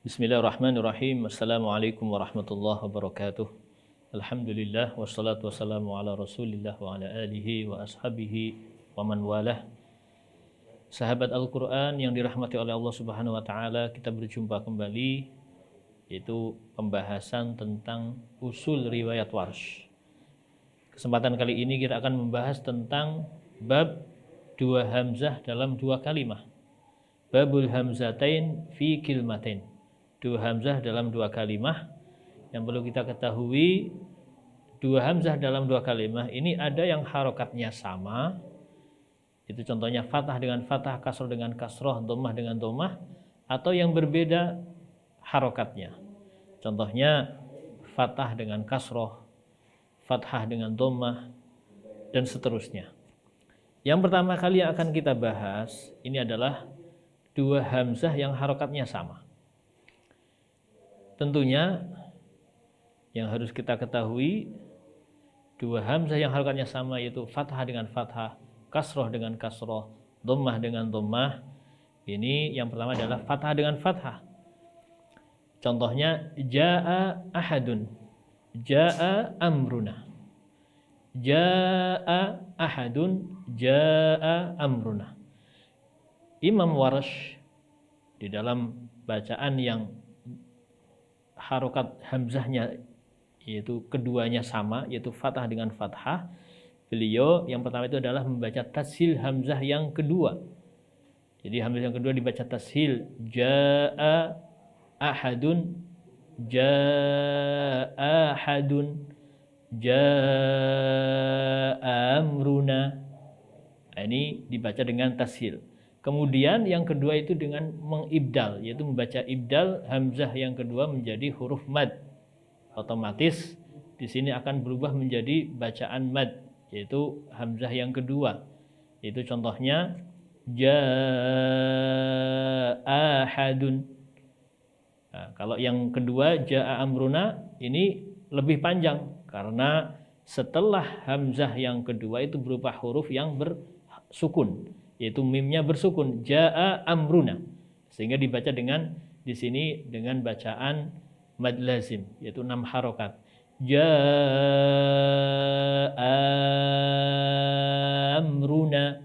Bismillahirrahmanirrahim. Assalamualaikum warahmatullahi wabarakatuh. Alhamdulillah wassalatu wassalamu ala Rasulillah wa ala alihi wa ashabihi wa man walah. Sahabat Al-Qur'an yang dirahmati oleh Allah Subhanahu wa taala, kita berjumpa kembali yaitu pembahasan tentang usul riwayat Warsh. Kesempatan kali ini kita akan membahas tentang bab dua hamzah dalam dua kalimah. Babul hamzatain fi kilmatain. Dua hamzah dalam dua kalimah. Yang perlu kita ketahui, dua hamzah dalam dua kalimah ini ada yang harokatnya sama, itu contohnya fathah dengan fathah, kasroh dengan kasroh, dhammah dengan dhammah, atau yang berbeda harokatnya. Contohnya fathah dengan kasroh, fathah dengan dhammah, dan seterusnya. Yang pertama kali yang akan kita bahas ini adalah dua hamzah yang harokatnya sama. Tentunya yang harus kita ketahui, dua hamzah yang harokatnya sama yaitu fathah dengan fathah, kasroh dengan kasroh, dhammah dengan dhammah. Ini yang pertama adalah fathah dengan fathah. Contohnya jaa ahadun, jaa amruna. Jaa ahadun, jaa amruna. Imam Warsh di dalam bacaan yang harokat hamzahnya yaitu keduanya sama, yaitu fathah dengan fathah, beliau yang pertama itu adalah membaca tashil hamzah yang kedua. Jadi hamzah yang kedua dibaca tashil, jaa ahadun, jaa ahadun, jaa amruna. Ini dibaca dengan tashil. Kemudian yang kedua itu dengan mengibdal, yaitu membaca ibdal hamzah yang kedua menjadi huruf mad. Otomatis di sini akan berubah menjadi bacaan mad, yaitu hamzah yang kedua. Itu contohnya jaa ahadun. Nah, kalau yang kedua jaa amruna ini lebih panjang karena setelah hamzah yang kedua itu berupa huruf yang bersukun, yaitu mimnya bersukun, jaa amruna, sehingga dibaca dengan di sini dengan bacaan mad lazim, yaitu 6 harokat. Jaa amruna,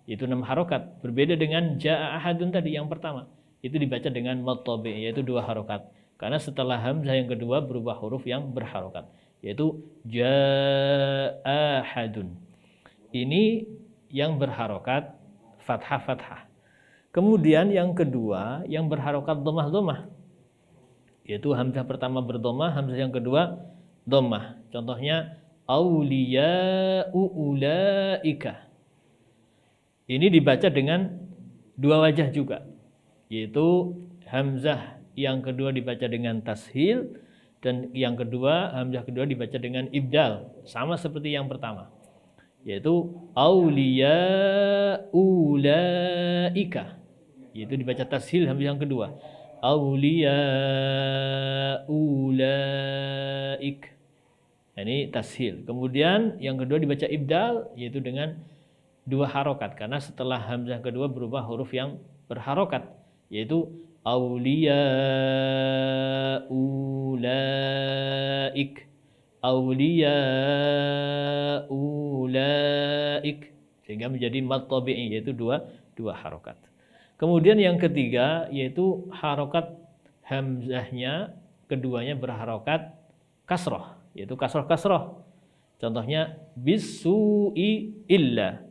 itu 6 harokat, berbeda dengan jaa ahadun tadi yang pertama, itu dibaca dengan mad tabi, yaitu 2 harokat, karena setelah hamzah yang kedua berubah huruf yang berharokat, yaitu jaa ahadun. Ini yang berharokat fathah-fathah. Kemudian yang kedua yang berharokat dhammah-dhammah, yaitu hamzah pertama berdomah, hamzah yang kedua dhammah. Contohnya auliya'u ulaika. Ini dibaca dengan 2 wajah juga, yaitu hamzah yang kedua dibaca dengan tashil, dan yang kedua hamzah kedua dibaca dengan ibdal, sama seperti yang pertama, yaitu auliya ulaika, yaitu dibaca tashil hamzah yang kedua, auliya ulaik. Ini tashil. Kemudian yang kedua dibaca ibdal, yaitu dengan 2 harokat, karena setelah hamzah kedua berubah huruf yang berharokat, yaitu auliya ulaik, auliya ulaik, sehingga menjadi mad tabi'i, yaitu dua harokat. Kemudian yang ketiga yaitu harokat hamzahnya keduanya berharokat kasroh, yaitu kasroh. Contohnya bisu'i illa,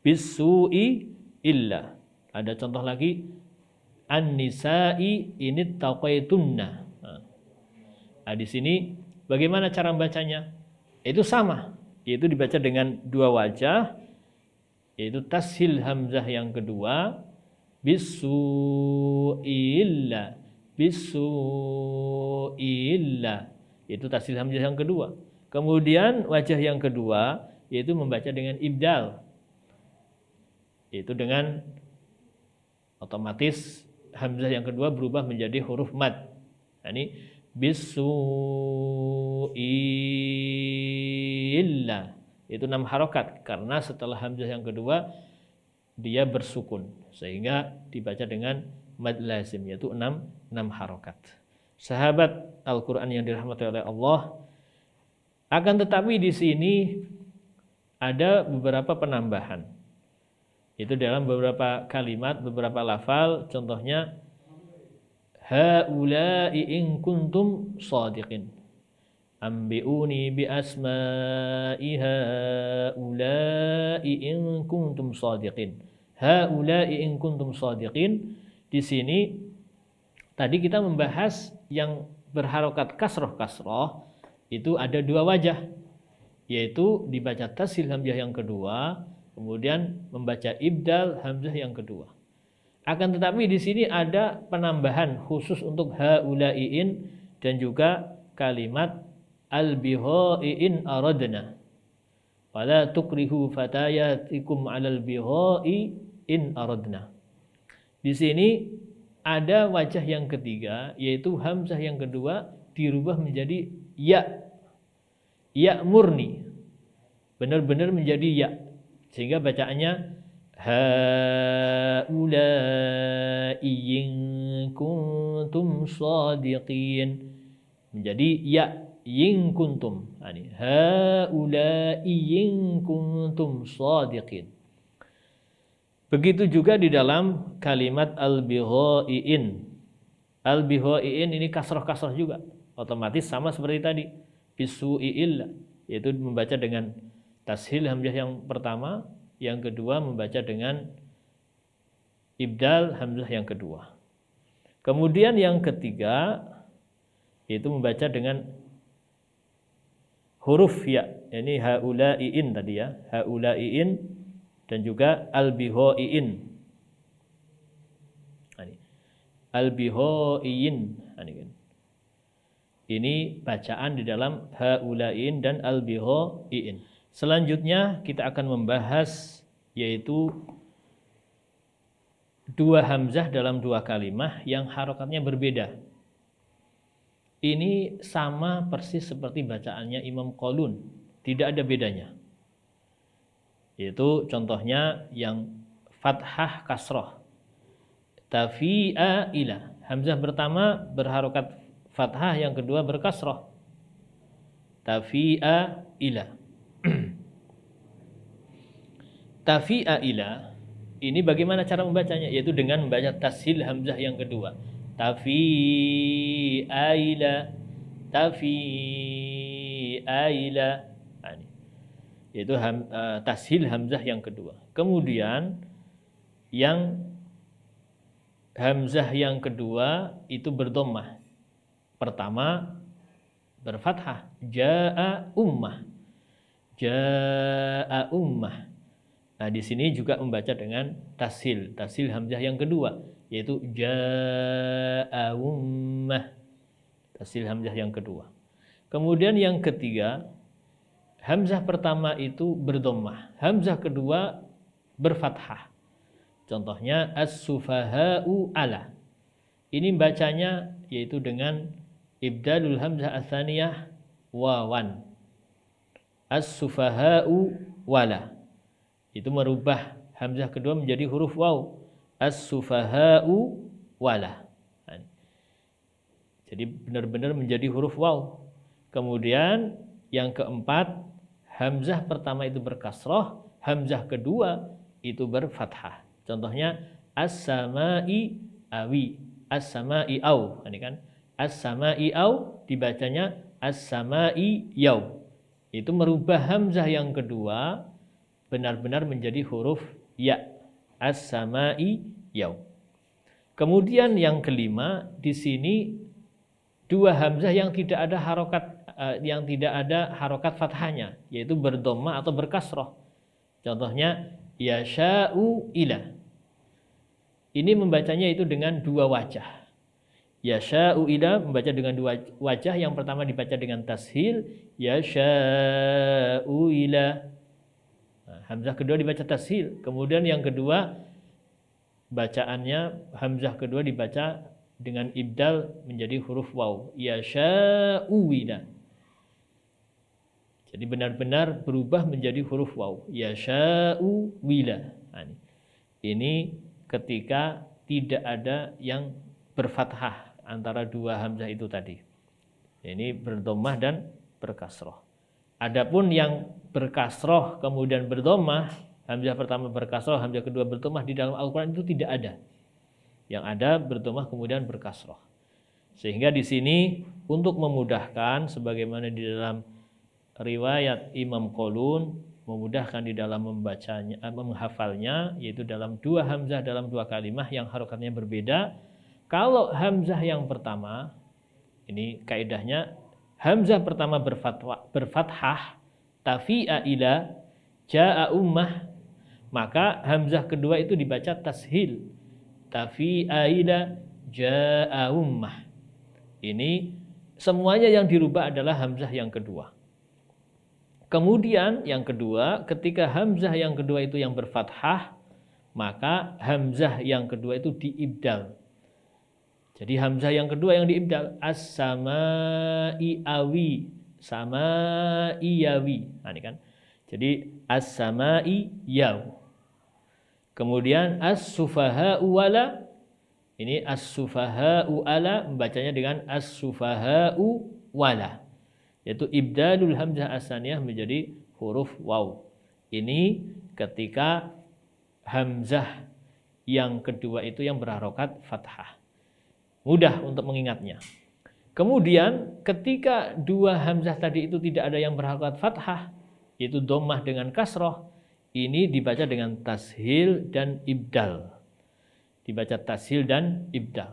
bisu'i illa. Ada contoh lagi an-nisa'i ini taqaitunna. Nah, di sini bagaimana cara membacanya? Itu sama, yaitu dibaca dengan 2 wajah, yaitu tashil hamzah yang kedua, bisu'illa, bisu'illa, yaitu tashil hamzah yang kedua. Kemudian wajah yang kedua yaitu membaca dengan ibdal, yaitu dengan otomatis hamzah yang kedua berubah menjadi huruf mad. Nah, ini bisu'illa, itu 6 harokat, karena setelah hamzah yang kedua dia bersukun, sehingga dibaca dengan mad lazim, yaitu 6 harokat. Sahabat Al-Quran yang dirahmati oleh Allah, akan tetapi di sini ada beberapa penambahan. Itu dalam beberapa kalimat, beberapa lafal, contohnya haula'i in kuntum shadiqin. Ambi'uni bi asma'i haula'i in kuntum shadiqin. Haula'i in kuntum shadiqin. Di sini tadi kita membahas yang berharokat kasroh itu ada 2 wajah, yaitu dibaca tashil hamzah yang kedua, kemudian membaca ibdal hamzah yang kedua. Akan tetapi di sini ada penambahan khusus untuk haula'iin dan juga kalimat al-bihai'in aradna. Wala tukrihu fatayatikum 'alal bihai in aradna. Di sini ada wajah yang ketiga, yaitu hamzah yang kedua dirubah menjadi ya. Ya murni. Benar-benar menjadi ya. Sehingga bacaannya haula'i in kuntum shadiqin. Menjadi ya in kuntum. Haula'i in kuntum shadiqin. Begitu juga di dalam kalimat al-bihai'in. Al-bihai'in ini kasroh juga. Otomatis sama seperti tadi. Bisu'i'il, yaitu membaca dengan tashil hamzah yang pertama, yang kedua membaca dengan ibdal hamzah yang kedua. Kemudian yang ketiga yaitu membaca dengan huruf ya. Ini haula'iin tadi ya, haula'iin dan juga al-bihai'in. Al-bihai'in. Ini bacaan di dalam haula'iin dan al-bihai'in. Selanjutnya kita akan membahas yaitu 2 hamzah dalam 2 kalimah yang harokatnya berbeda. Ini sama persis seperti bacaannya Imam Qalun, tidak ada bedanya. Yaitu contohnya yang fathah kasroh. Tafi'a ila. Hamzah pertama berharokat fathah, yang kedua berkasroh. Tafi'a ila. Tafi'a ila. Ini bagaimana cara membacanya? Yaitu dengan membaca tashil hamzah yang kedua. Tafi'a ila. Tafi'a ila. Yaitu tashil hamzah yang kedua. Kemudian yang hamzah yang kedua itu berdommah. Pertama berfathah, jaa ummah. Jaa ummah. Nah, di sini juga membaca dengan tashil hamzah yang kedua, yaitu jaa ummah. Tashil hamzah yang kedua. Kemudian yang ketiga, hamzah pertama itu berdommah, hamzah kedua berfathah. Contohnya as-sufaha'u ala. Ini bacanya yaitu dengan ibdalul hamzah ats-tsaniyah wawan. As-sufaha'u wala. Itu merubah hamzah kedua menjadi huruf waw. As-sufaha'u wala. Jadi benar-benar menjadi huruf waw. Kemudian yang keempat, hamzah pertama itu berkasroh, hamzah kedua itu berfathah. Contohnya as-sama'i awi, as-sama'i au. Ini kan as-sama'i au dibacanya as-sama'i yau. Itu merubah hamzah yang kedua benar-benar menjadi huruf ya. As-sama'i yau. Kemudian yang kelima, di sini 2 hamzah yang tidak ada harokat fathahnya, yaitu berdomma atau berkasroh. Contohnya yasha'u ila. Ini membacanya itu dengan 2 wajah. Yasha'u ila membaca dengan 2 wajah. Yang pertama dibaca dengan tashil, yasha'u ila. Nah, hamzah kedua dibaca tashil. Kemudian yang kedua bacaannya hamzah kedua dibaca dengan ibdal menjadi huruf waw. Yasha'u ila. Jadi benar-benar berubah menjadi huruf waw. Yasha'u wila. Nah, ini ketika tidak ada yang berfathah antara dua hamzah itu tadi. Ini berdomah dan berkasroh. Adapun yang berkasroh kemudian berdomah, hamzah pertama berkasroh, hamzah kedua berdomah, di dalam Al-Quran itu tidak ada. Yang ada berdomah kemudian berkasroh. Sehingga di sini untuk memudahkan, sebagaimana di dalam riwayat Imam Qalun, memudahkan di dalam membacanya, menghafalnya, yaitu dalam dua hamzah dalam dua kalimah yang harokatnya berbeda. Kalau hamzah yang pertama, ini kaidahnya, hamzah pertama berfathah, tafi'a ila, ja'a ummah, maka hamzah kedua itu dibaca tashil, tafi'a ila, ja'a ummah. Ini semuanya yang dirubah adalah hamzah yang kedua. Kemudian yang kedua, ketika hamzah yang kedua itu yang berfathah, maka hamzah yang kedua itu diibdal. Jadi hamzah yang kedua yang diibdal, as-sama'i awi, sama'i yawi. Nah, ini kan. Jadi as-sama'i yaw. Kemudian as-sufaha'u wala. Ini as-sufaha'u ala, membacanya dengan as-sufaha'u wala. Yaitu ibdalul hamzah as-saniyah menjadi huruf waw. Ini ketika hamzah yang kedua itu yang berharokat fathah. Mudah untuk mengingatnya. Kemudian ketika dua hamzah tadi itu tidak ada yang berharokat fathah, yaitu dhammah dengan kasroh, ini dibaca dengan tashil dan ibdal. Dibaca tashil dan ibdal.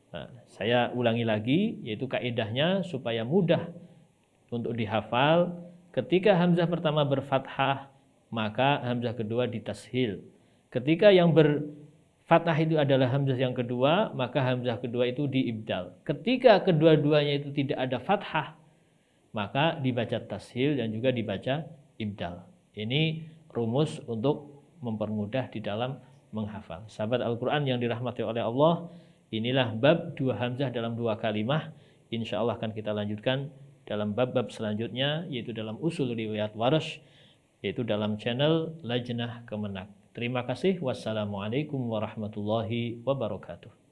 Nah, saya ulangi lagi, yaitu kaidahnya supaya mudah untuk dihafal. Ketika hamzah pertama berfathah, maka hamzah kedua ditashil. Ketika yang berfathah itu adalah hamzah yang kedua, maka hamzah kedua itu diibdal. Ketika kedua-duanya itu tidak ada fathah, maka dibaca tashil dan juga dibaca ibdal. Ini rumus untuk mempermudah di dalam menghafal. Sahabat Al-Quran yang dirahmati oleh Allah, inilah bab dua hamzah dalam dua kalimah. Insya Allah akan kita lanjutkan dalam bab-bab selanjutnya, yaitu dalam usul riwayat Warsh, yaitu dalam channel Lajnah Kemenak. Terima kasih. Wassalamualaikum warahmatullahi wabarakatuh.